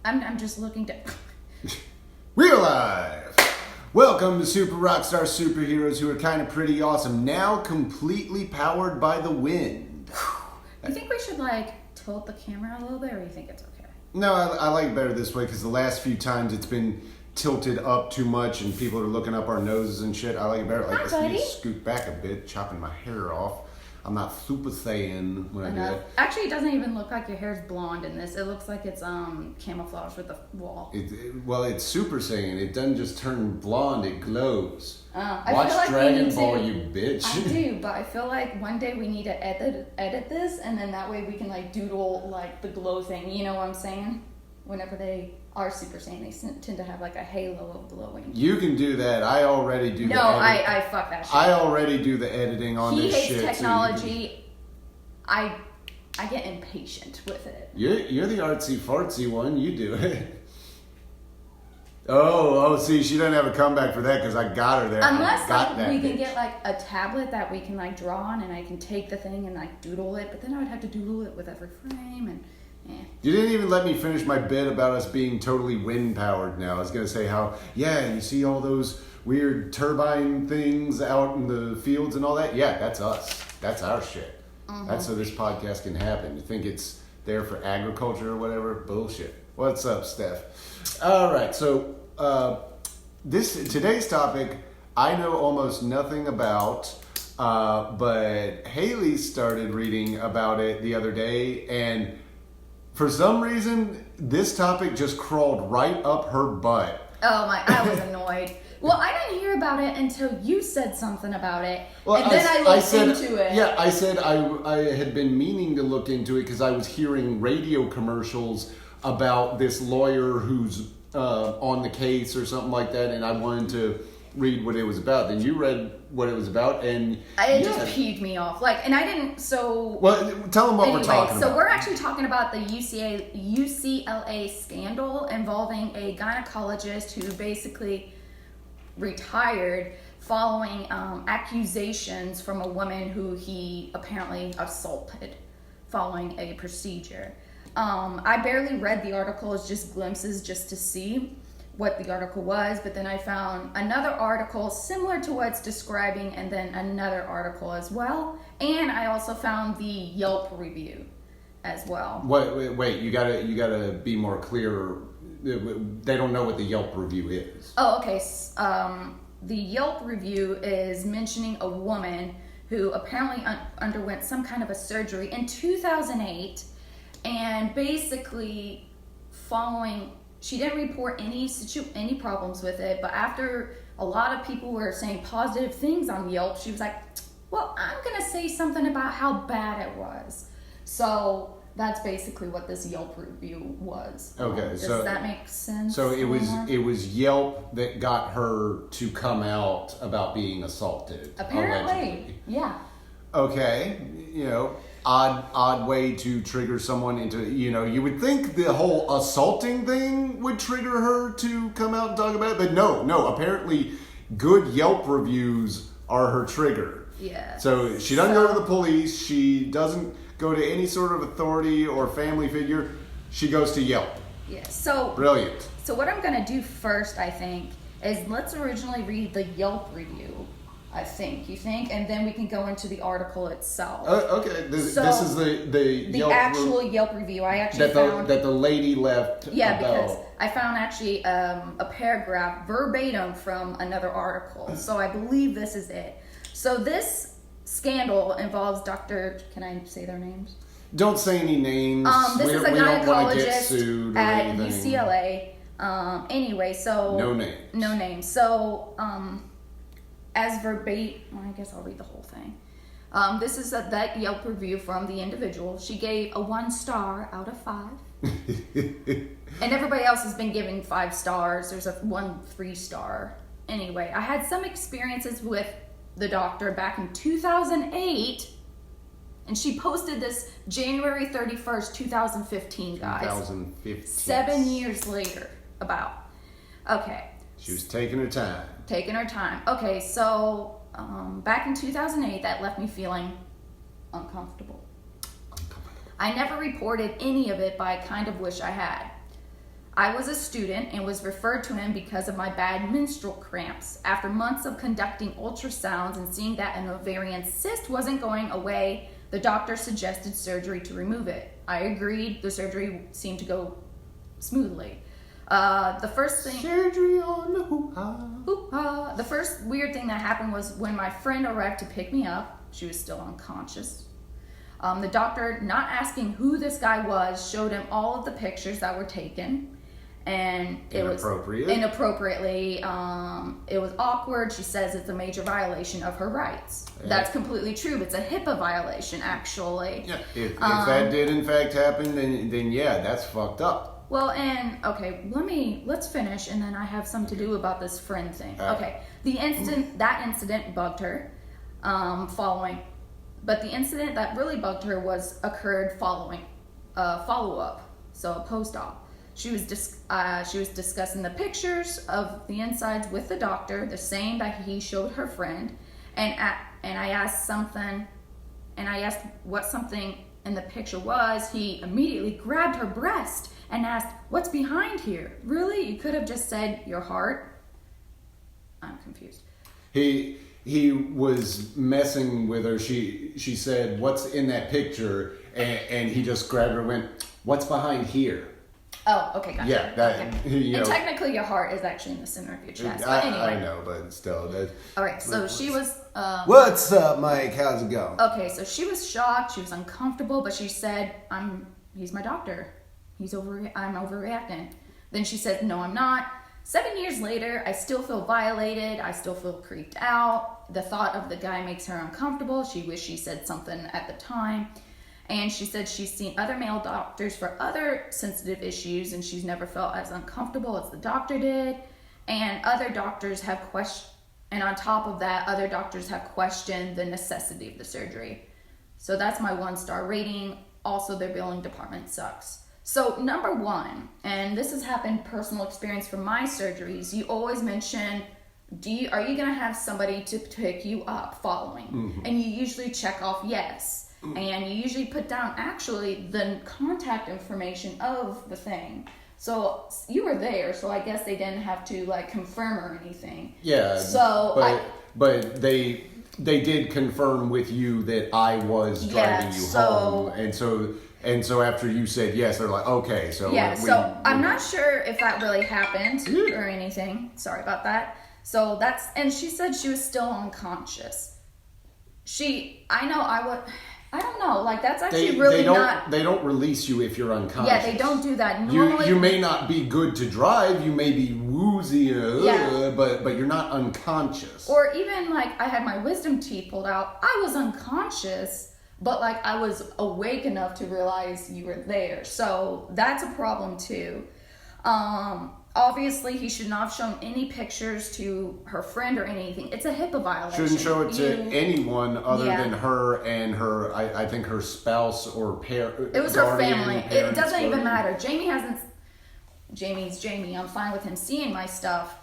I'm just looking to... We're live! Welcome to Super Rockstar Superheroes who are kind of pretty awesome. Now completely powered by the wind. You think we should, tilt the camera a little bit, or you think it's okay? No, I like it better this way because the last few times it's been tilted up too much and people are looking up our noses and shit. I like it better. Let's need to scoot back a bit, chopping my hair off. I'm not Super Saiyan when I do that. Actually, it doesn't even look like your hair's blonde in this. It looks like it's camouflage with the wall. It's Super Saiyan. It doesn't just turn blonde, it glows. Watch Dragon Ball, you bitch. I do, but I feel like one day we need to edit this, and then that way we can doodle the glow thing. You know what I'm saying? Whenever they are Super Saiyan, they tend to have a halo of glowing. You can do that. I already do that. No, I fuck that shit. I already do the editing on this shit. He hates technology. I get impatient with it. You're the artsy fartsy one. You do it. Oh, see, she doesn't have a comeback for that because I got her there. Unless we can get a tablet that we can draw on, and I can take the thing and doodle it, but then I would have to doodle it with every frame and. Yeah. You didn't even let me finish my bit about us being totally wind powered now. I was going to say how, you see all those weird turbine things out in the fields and all that? Yeah, that's us. That's our shit. Mm-hmm. That's so this podcast can happen. You think it's there for agriculture or whatever? Bullshit. What's up, Steph? All right, so today's topic I know almost nothing about, but Haley started reading about it the other day, and for some reason, this topic just crawled right up her butt. Oh my, I was annoyed. Well, I didn't hear about it until you said something about it. Well, and then I looked into it. Yeah, I said I had been meaning to look into it because I was hearing radio commercials about this lawyer who's on the case or something like that, and I wanted to read what it was about. Then you read what it was about, and it just peeved me off. And I didn't. So well, tell them what we're talking about. So we're actually talking about the UCLA scandal involving a gynecologist who basically retired following accusations from a woman who he apparently assaulted following a procedure. I barely read the article. It's just glimpses just to see what the article was, but then I found another article similar to what's describing, and then another article as well, and I also found the Yelp review as well. Wait, you gotta be more clear. They don't know what the Yelp review is. Oh, okay. The Yelp review is mentioning a woman who apparently underwent some kind of a surgery in 2008, and basically following. She didn't report any problems with it, but after a lot of people were saying positive things on Yelp, she was like, well, I'm going to say something about how bad it was. So that's basically what this Yelp review was. Okay. Does that make sense? So it was Yelp that got her to come out about being assaulted. Apparently. Allegedly. Yeah. Okay. Odd way to trigger someone into, you would think the whole assaulting thing would trigger her to come out and talk about it, but no, apparently good Yelp reviews are her trigger. Yeah. So she doesn't go to the police, she doesn't go to any sort of authority or family figure, she goes to Yelp. Yeah, so... Brilliant. So what I'm going to do first, I think, is let's originally read the Yelp review. You think? And then we can go into the article itself. Okay. This is the Yelp actual Yelp review. I actually found... That the lady left Yeah, because I found actually a paragraph verbatim from another article. So I believe this is it. So this scandal involves Dr... Can I say their names? Don't say any names. This is a gynecologist at anything. UCLA. Anyway, so... No names. No names. So... As verbatim, I guess I'll read the whole thing. This is that Yelp review from the individual. She gave a 1 star out of 5. And everybody else has been giving 5 stars. There's a 1 3-star. Anyway, I had some experiences with the doctor back in 2008. And she posted this January 31st, 2015, guys. 2015. 7 years later, about. Okay. She was taking her time. Okay, so back in 2008, that left me feeling uncomfortable. I never reported any of it, but I kind of wish I had. I was a student and was referred to him because of my bad menstrual cramps. After months of conducting ultrasounds and seeing that an ovarian cyst wasn't going away, the doctor suggested surgery to remove it. I agreed. The surgery seemed to go smoothly. The first thing... Surgery on the hoo-ha. Hoo-ha. The first weird thing that happened was when my friend arrived to pick me up. She was still unconscious. The doctor, not asking who this guy was, showed him all of the pictures that were taken. And it was inappropriately. It was awkward. She says it's a major violation of her rights. Yeah. That's completely true. It's a HIPAA violation, actually. Yeah. If that did in fact happen, then yeah, that's fucked up. Well, and okay, let's finish, and then I have something to do about this friend thing. Okay, that incident bugged her. But the incident that really bugged her occurred following follow up, so a post op. She was discussing the pictures of the insides with the doctor, the same that he showed her friend, and I asked what something in the picture was. He immediately grabbed her breast and asked, "What's behind here? Really? You could have just said your heart." I'm confused. He was messing with her. She said, "What's in that picture?" And he just grabbed her and went, "What's behind here?" Oh, okay, gotcha. Yeah, that. Okay. And technically, your heart is actually in the center of your chest. But anyway. I know, but still. All right, so she was. What's up, Mike? How's it going? Okay, so she was shocked. She was uncomfortable, but she said, "He's my doctor. I'm overreacting." Then she said, "No, I'm not." 7 years later, I still feel violated. I still feel creeped out. The thought of the guy makes her uncomfortable. She wished she said something at the time. And she said she's seen other male doctors for other sensitive issues, and she's never felt as uncomfortable as the doctor did. And other doctors have and on top of that, other doctors have questioned the necessity of the surgery. So that's my 1-star rating. Also, their billing department sucks. So number one, and this has happened personal experience from my surgeries, you always mention, are you going to have somebody to pick you up following? Mm-hmm. And you usually check off yes. And you usually put down actually the contact information of the thing. So you were there, so I guess they didn't have to like confirm or anything. Yeah. So but they did confirm with you that I was driving you home, and so after you said yes, they're like, okay, so so I'm not sure if that really happened or anything. Sorry about that. So and she said she was still unconscious. I don't know. Like that's actually They don't release you if you're unconscious. Yeah, they don't do that. Normally, you may not be good to drive. You may be woozy, but you're not unconscious. Or even like I had my wisdom teeth pulled out. I was unconscious, but like I was awake enough to realize you were there. So that's a problem too. Obviously, he should not have shown any pictures to her friend or anything. It's a HIPAA violation. Shouldn't show it to anyone other than her and her, I think her spouse or parent. It was her family. It doesn't even matter. Jamie's Jamie. I'm fine with him seeing my stuff.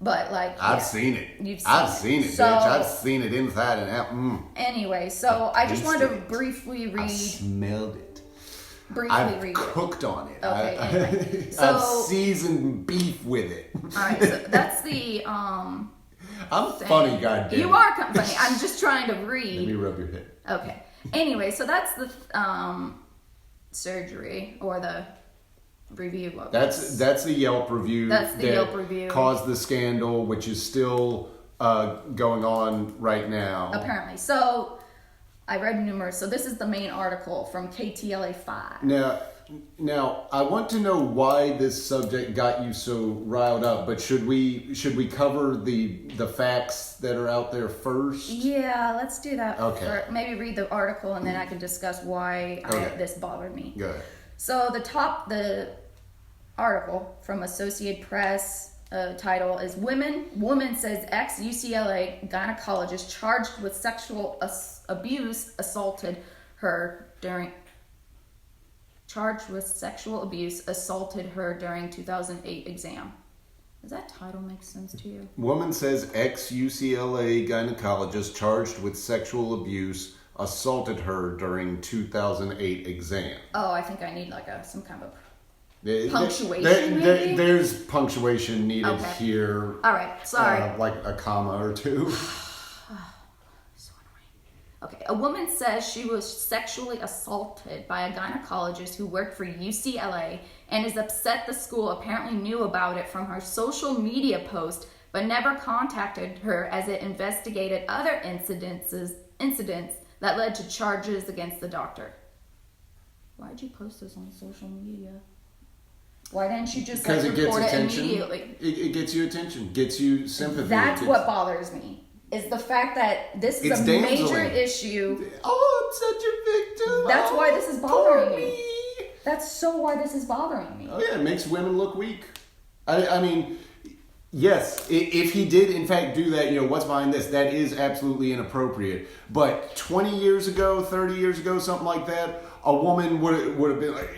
But like I've seen it. I've seen it, bitch. I've seen it inside and out. Anyway, so I just wanted to briefly read. I smelled it. I've cooked on it. Okay, anyway. I've seasoned beef with it. Alright, so that's the I'm funny, goddamn. You are funny. I'm just trying to read. Let me rub your head. Okay. Anyway, so that's the surgery or the review of That's the Yelp review. That's the Yelp review. Caused the scandal, which is still going on right now. Apparently. So I read numerous. So this is the main article from KTLA 5. Now I want to know why this subject got you so riled up. But should we cover the facts that are out there first? Yeah, let's do that. Okay. Maybe read the article and then I can discuss why this bothered me. Good. So the article from Associated Press. Title is Woman says ex-UCLA gynecologist charged with sexual abuse assaulted her during 2008 exam. Does that title make sense to you? Woman says ex-UCLA gynecologist charged with sexual abuse assaulted her during 2008 exam. Oh, I think I need like some kind of Punctuation, maybe? There's punctuation needed Okay. here. All right, sorry. Like a comma or two. So annoying. Okay, a woman says she was sexually assaulted by a gynecologist who worked for UCLA and is upset the school apparently knew about it from her social media post but never contacted her as it investigated other incidents that led to charges against the doctor. Why'd you post this on social media? Why didn't you just Because it gets report it attention. immediately? It gets you attention, gets you sympathy. That's what bothers me. Is the fact that this is It's a major damseling. issue. Oh, I'm such a victim. That's why this is bothering me. me. That's so why this is bothering me. Oh yeah, it makes women look weak. I mean, yes, if he did in fact do that, what's behind this? That is absolutely inappropriate. But 20 years ago, 30 years ago, something like that, a woman would have been like,